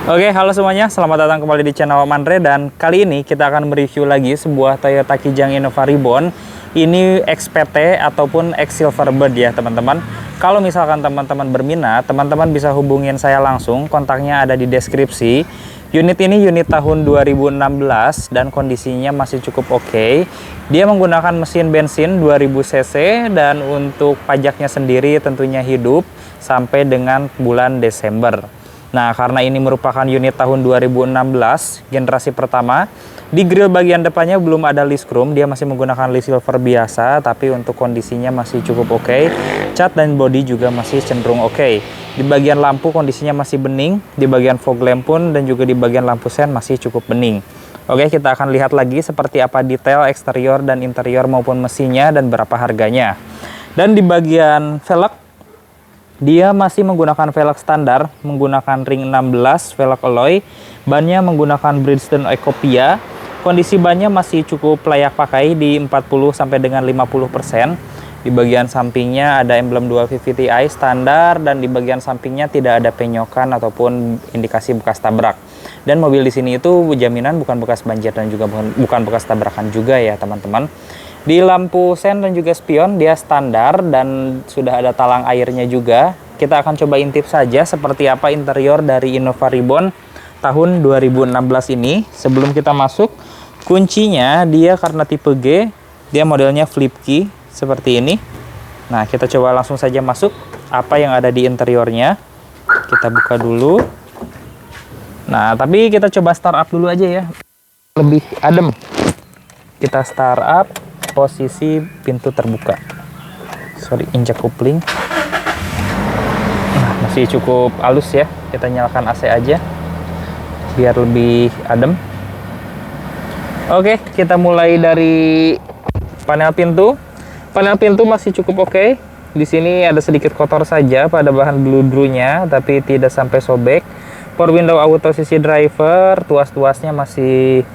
Oke, halo semuanya. Selamat datang kembali di channel Om Andre. Dan kali ini kita akan mereview lagi sebuah Toyota Kijang Innova Reborn. Ini XPT ataupun X Silverbird ya teman-teman. Kalau misalkan teman-teman berminat, teman-teman bisa hubungin saya langsung. Kontaknya ada di deskripsi. Unit ini unit tahun 2016 dan kondisinya masih cukup oke. Dia menggunakan mesin bensin 2000 cc dan untuk pajaknya sendiri tentunya hidup sampai dengan bulan Desember. Nah, karena ini merupakan unit tahun 2016, generasi pertama, di grill bagian depannya belum ada list chrome, dia masih menggunakan list silver biasa, tapi untuk kondisinya masih cukup oke. Cat dan body juga masih cenderung oke. Di bagian lampu kondisinya masih bening, di bagian fog lamp pun dan juga di bagian lampu sen masih cukup bening. Oke, kita akan lihat lagi seperti apa detail eksterior dan interior maupun mesinnya dan berapa harganya. Dan di bagian velg, dia masih menggunakan velg standar, menggunakan ring 16 velg alloy. Bannya menggunakan Bridgestone Ecopia. Kondisi bannya masih cukup layak pakai di 40 sampai dengan 50%. Di bagian sampingnya ada emblem 250 Ti standar dan di bagian sampingnya tidak ada penyokan ataupun indikasi bekas tabrak. Dan mobil di sini itu jaminan bukan bekas banjir dan juga bukan bekas tabrakan juga ya teman-teman. Di lampu sen dan juga spion dia standar dan sudah ada talang airnya juga. Kita akan coba intip saja seperti apa interior dari Innova Reborn tahun 2016 ini. Sebelum kita masuk, kuncinya dia karena tipe G, dia modelnya flip key seperti ini. Nah, kita coba langsung saja masuk apa yang ada di interiornya. Kita buka dulu. Nah, tapi kita coba start up dulu aja ya. Lebih adem. Kita start up. Posisi pintu terbuka. Sorry, injek kopling. Nah, masih cukup halus ya. Kita nyalakan AC aja biar lebih adem. Oke, kita mulai dari panel pintu. Panel pintu masih cukup oke. Di sini ada sedikit kotor saja pada bahan bludrunya, tapi tidak sampai sobek. Power window auto sisi driver, tuas-tuasnya masih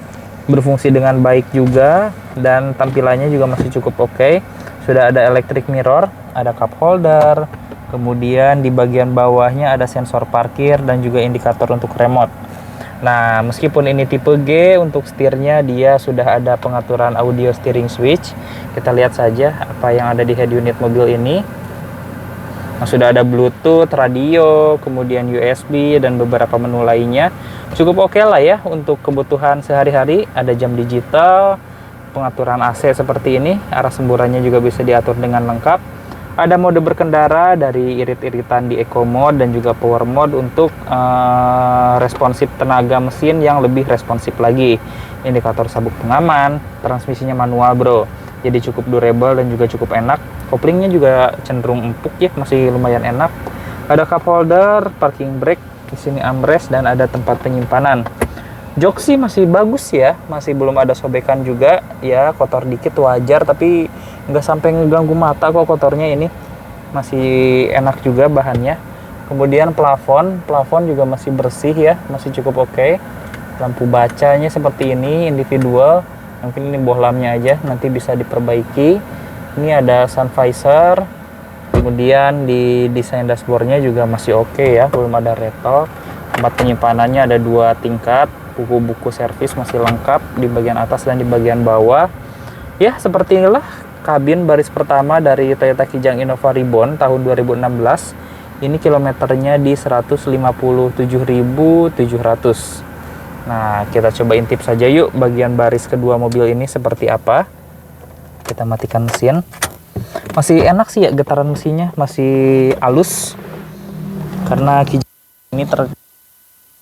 berfungsi dengan baik juga dan tampilannya juga masih cukup oke. Sudah ada electric mirror, ada cup holder, kemudian di bagian bawahnya ada sensor parkir dan juga indikator untuk remote. Nah, meskipun ini tipe G, untuk setirnya dia sudah ada pengaturan audio steering switch. Kita lihat saja apa yang ada di head unit mobil ini. Nah, sudah ada Bluetooth, radio, kemudian USB dan beberapa menu lainnya. Cukup oke lah ya untuk kebutuhan sehari-hari. Ada jam digital, pengaturan AC seperti ini, arah semburannya juga bisa diatur dengan lengkap. Ada mode berkendara dari irit-iritan di Eco Mode dan juga Power Mode untuk responsif tenaga mesin yang lebih responsif lagi. Indikator sabuk pengaman, transmisinya manual bro, jadi cukup durable dan juga cukup enak. Koplingnya juga cenderung empuk ya, masih lumayan enak. Ada cup holder, parking brake, di sini armrest dan ada tempat penyimpanan. Jok sih masih bagus ya, masih belum ada sobekan juga ya, kotor dikit wajar tapi nggak sampai ngeganggu mata kok kotornya ini. Masih enak juga bahannya. Kemudian plafon juga masih bersih ya, masih cukup oke. Lampu bacanya seperti ini, individual. Mungkin ini bohlamnya aja, nanti bisa diperbaiki. Ini ada sun visor. Kemudian di desain dashboardnya juga masih oke ya, belum ada retro. Tempat penyimpanannya ada 2 tingkat. Buku-buku servis masih lengkap di bagian atas dan di bagian bawah. Ya, seperti inilah kabin baris pertama dari Toyota Kijang Innova Reborn tahun 2016. Ini kilometernya di 157.700. Nah, kita coba intip saja yuk bagian baris kedua mobil ini seperti apa. Kita matikan mesin. Masih enak sih ya, getaran mesinnya masih halus karena Kijang ini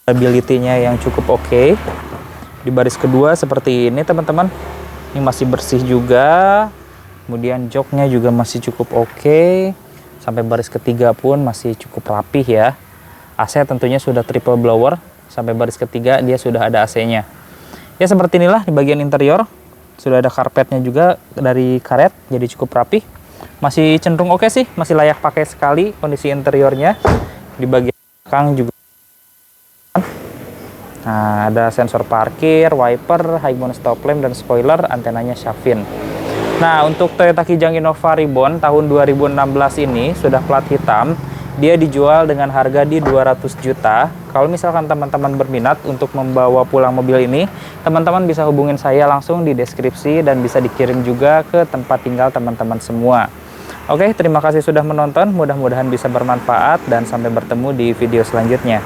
stability-nya yang cukup oke. Di baris kedua seperti ini teman-teman. Ini masih bersih juga. Kemudian joknya juga masih cukup oke. Sampai baris ketiga pun masih cukup rapih ya. AC tentunya sudah triple blower. Sampai baris ketiga dia sudah ada AC-nya. Ya, seperti inilah di bagian interior. Sudah ada karpetnya juga dari karet, jadi cukup rapih. Masih cenderung oke sih, masih layak pakai sekali kondisi interiornya. Di bagian belakang juga. Nah, ada sensor parkir, wiper, high mount stop lamp dan spoiler, antenanya Shavin. Nah, untuk Toyota Kijang Innova Reborn tahun 2016 ini sudah plat hitam. Dia dijual dengan harga di 200 juta. Kalau misalkan teman-teman berminat untuk membawa pulang mobil ini, teman-teman bisa hubungin saya langsung di deskripsi dan bisa dikirim juga ke tempat tinggal teman-teman semua. Oke, terima kasih sudah menonton, mudah-mudahan bisa bermanfaat dan sampai bertemu di video selanjutnya.